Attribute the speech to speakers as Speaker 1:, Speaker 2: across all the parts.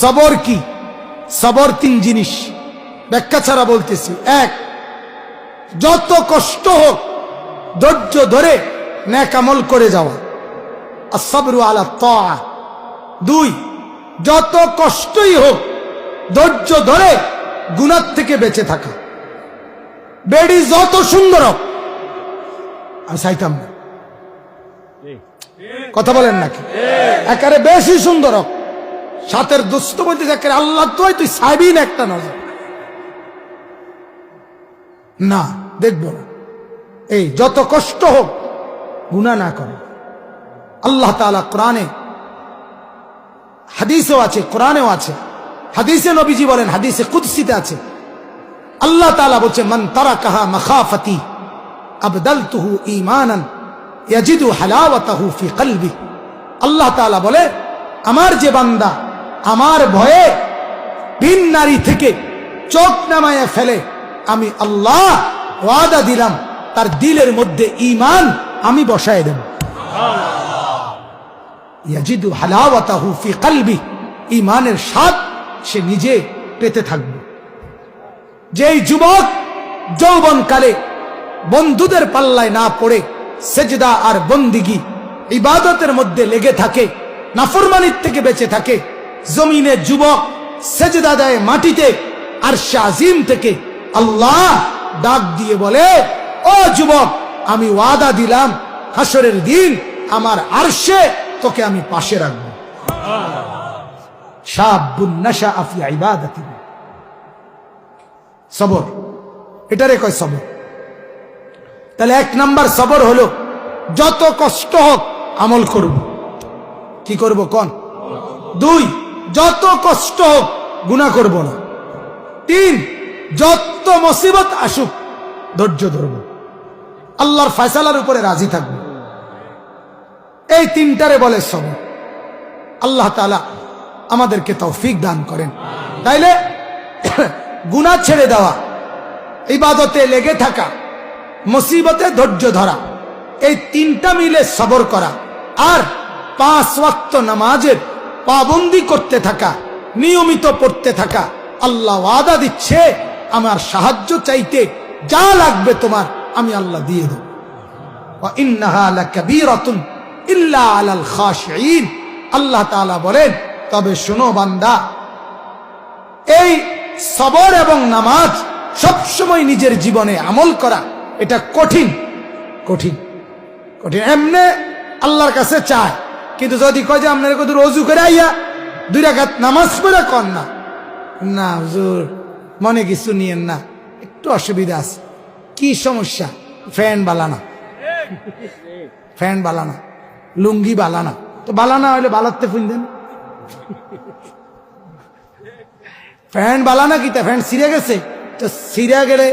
Speaker 1: সবর কি? সবর তিন জিনিস, ব্যাখ্যা ছাড়া বলতেছি। এক, যত কষ্ট হোক ধৈর্য ধরে নেক আমল করে যাওয়া, আসসাবরু আলা তাআ। দুই, যত কষ্টই হোক ধৈর্য ধরে গুনাহ থেকে বেঁচে থাকা। বেডি যত সুন্দর হোক, আমি চাইতাম না, কথা বলেন নাকি? একেবারে বেশি সুন্দর হোক, সাথের দোস্ত বলতে একেবারে আল্লাহ তুই চাইবি না একটা নজর, না দেখবো না। এই যত কষ্ট হোক গুনাহ না করে। আল্লাহ তাআলা কোরআনে, হাদিসেও আছে, কোরআনেও আছে। হাদিসে নবীজি বলেন, হাদিসে কুদসিতে আছে, আল্লাহ তাআলা বলছে, মান তারাকাহা মাখাফাতি আবদালতুহু ঈমানান ইয়াজিদু হালাওয়াতাহু ফি কলবি। আল্লাহ তাআলা বলে, আমার যে বান্দা আমার ভয়ে ভিন নারী থেকে চোখ নামায়া ফেলে, আমি আল্লাহ ওয়াদা দিলাম তার দিলের মধ্যে ঈমান আমি বসায় দেব। ইয়াজিদু হালাওয়াতাহু ফি কলবি, ঈমানের স্বাদ সে নিজে পেতে থাকবে। যেই যুবক যৌবনকালে বন্ধুদের পাল্লায় না পড়ে সেজদা আর বন্দিগি ইবাদতের মধ্যে লেগে থাকে, নাফরমানির থেকে বেঁচে থাকে, জমিনে যুবক সেজদা দেয় মাটিতে, আরশে আজিম থেকে আল্লাহ ডাক দিয়ে বলে, ও যুবক, আমি ওয়াদা দিলাম হাসরের দিন আমার আরশে তোকে আমি পাশে রাখবো। শাবুন নাশাআ ফি ইবাদাতি। সবর, এটারে কয় সবর। তাহলে এক নাম্বার সবর হলো যত কষ্ট হোক আমল করব। কি করব কোন? দুই, যত কষ্ট হোক গুনাহ করব না। তিন, যত মুসিবত আসুক ধৈর্য ধরব, আল্লাহর ফয়সালার উপরে রাজি থাকব। এই তিনটারে বলে সবর। আল্লাহ তাআলা আমাদেরকে তৌফিক দান করেন। তাইলে গুনাহ ছেড়ে দেওয়া, ইবাদতে লেগে থাকা, মুসিবতে ধৈর্য ধরা, এই তিনটা মিলে সবর করা। আর 5 ওয়াক্ত নামাজের পাবন্দি করতে থাকা, নিয়মিত পড়তে থাকা। আল্লাহ ওয়াদা দিচ্ছে, আমার সাহায্য চাইতে যা লাগবে তোমার আমি আল্লাহ দিয়ে দেব। ওয়া ইন্নাহা লাকাবীরাতুন ইল্লা আলাল খাশিঈন। আল্লাহ তাআলা বলেন, তবে শোনো বান্দা, এই সবর এবং নামাজ সবসময় নিজের জীবনে আমল করা এটা কঠিন কঠিন কঠিন। এমনে আল্লাহর কাছে চায়, কিন্তু যদি কয় যে আপনার কত রোজু করে আইয়া 2 রাকাত নামাজ পড়ে কর না, না হুজুর মনে কিছু নিয়েন না, একটু অসুবিধা আছে। কি সমস্যা? ফ্যান বালানা, ফ্যান বালানা, লুঙ্গি বালানা। তো বালানা হইলে বালাতে ফুল দেন। ফ্যান বালানা কি? তা ফ্যান ছিঁড়ে গেছে, তো ছিঁড়ে গেলে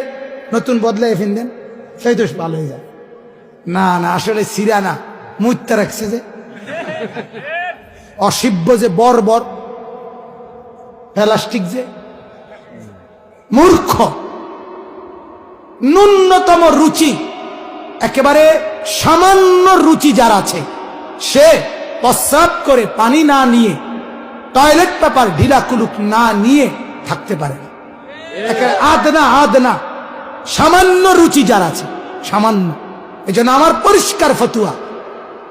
Speaker 1: নতুন বদলাই ফিন দেন, সেই তো ভালো হয়ে যায়। না না, আসলে ছিঁড়া না, মুইতে রাখছে যে, অসিব্য যে, বর্বর প্লাস্টিক যে, মূর্খ। ন্যূনতম রুচি, একেবারে সামান্য রুচি যার আছে, সে প্রস্রাব করে পানি না নিয়ে, টয়লেট পেপার ঢিলা কুলুক না নিয়ে থাকতে পারে না। আদনা সামান্য রুচি যার আছে, সামান্য। এই জন্য আমার পরিষ্কার ফতুয়া,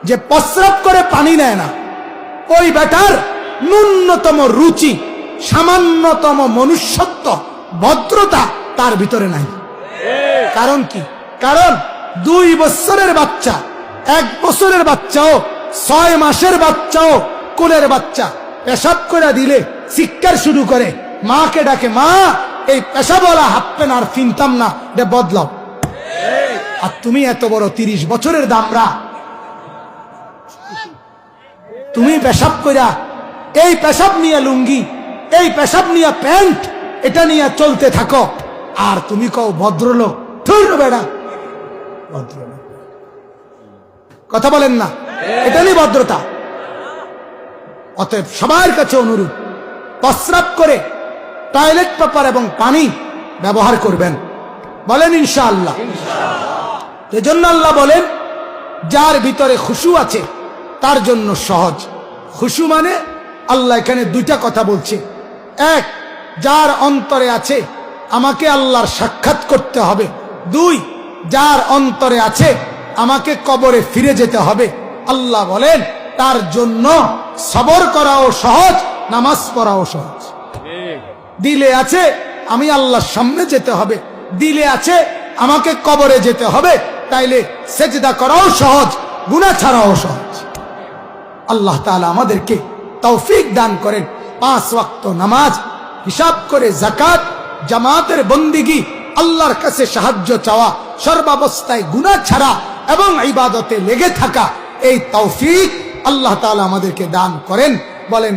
Speaker 1: যে প্রস্রাব করে পানি নেয় না, ওই বেটার ন্যূনতম রুচি, সামান্যতম মনুষ্যত্ব, ভদ্রতা তার ভিতরে নাই। কারণ কি? কারণ 2 বছরের বাচ্চা, 1 বছরের বাচ্চাও, 6 মাসের বাচ্চাও, কোলের বাচ্চা পেশাব করে দিলে চিৎকার শুরু করে, মাকে ডাকে, মা এই পেশাবওয়ালা হাফ প্যান্ট আর কিনতাম না, এটা বদলাও। আর তুমি এত বড় 30 বছরের দামরা, তুমি পেশাব কইরা, এই পেশাব নিয়ে লুঙ্গি, এই পেশাব নিয়ে প্যান্ট, এটা নিয়ে চলতে থাকো, আর তুমি কও ভদ্রলোক। থুর বেড়া, ভদ্রলোক কথা বলেন না, এটা নিয়ে ভদ্রতা। অতএব সবার কাছে অনুরোধ, প্রস্রাব করে টয়লেট পেপার এবং পানি ব্যবহার করবেন, বলেন ইনশাআল্লাহ। এজন্য আল্লাহ বলেন, যার ভিতরে খুশু আছে তার জন্য সহজ। খুশু মানে আল্লাহ এখানে দুইটা কথা বলছে। এক, যার অন্তরে আছে আমাকে আল্লাহর সাক্ষাৎ করতে হবে। দুই, যার অন্তরে আছে আমাকে কবরে ফিরে যেতে হবে। আল্লাহ বলেন তার জন্য সবর করাও সহজ, নামাজ পড়াও সহজ। দিলে আছে আমি আল্লাহর সামনে যেতে হবে, দিলে আছে আমাকে কবরে যেতে হবে, তাইলে সেজদা করাও সহজ, গুনাহ ছাড়াও সহজ। আল্লাহ তাআলা আমাদেরকে তৌফিক দান করেন। 5 ওয়াক্ত নামাজ, হিসাব করে যাকাত, জামাতের বন্দিগি, আল্লাহর কাছে সাহায্য চাওয়া, সর্বাবস্থায় গুনাহ ছাড়া এবং ইবাদতে লেগে থাকা, এই তৌফিক আল্লাহ তাআলা আমাদেরকে দান করেন। বলেন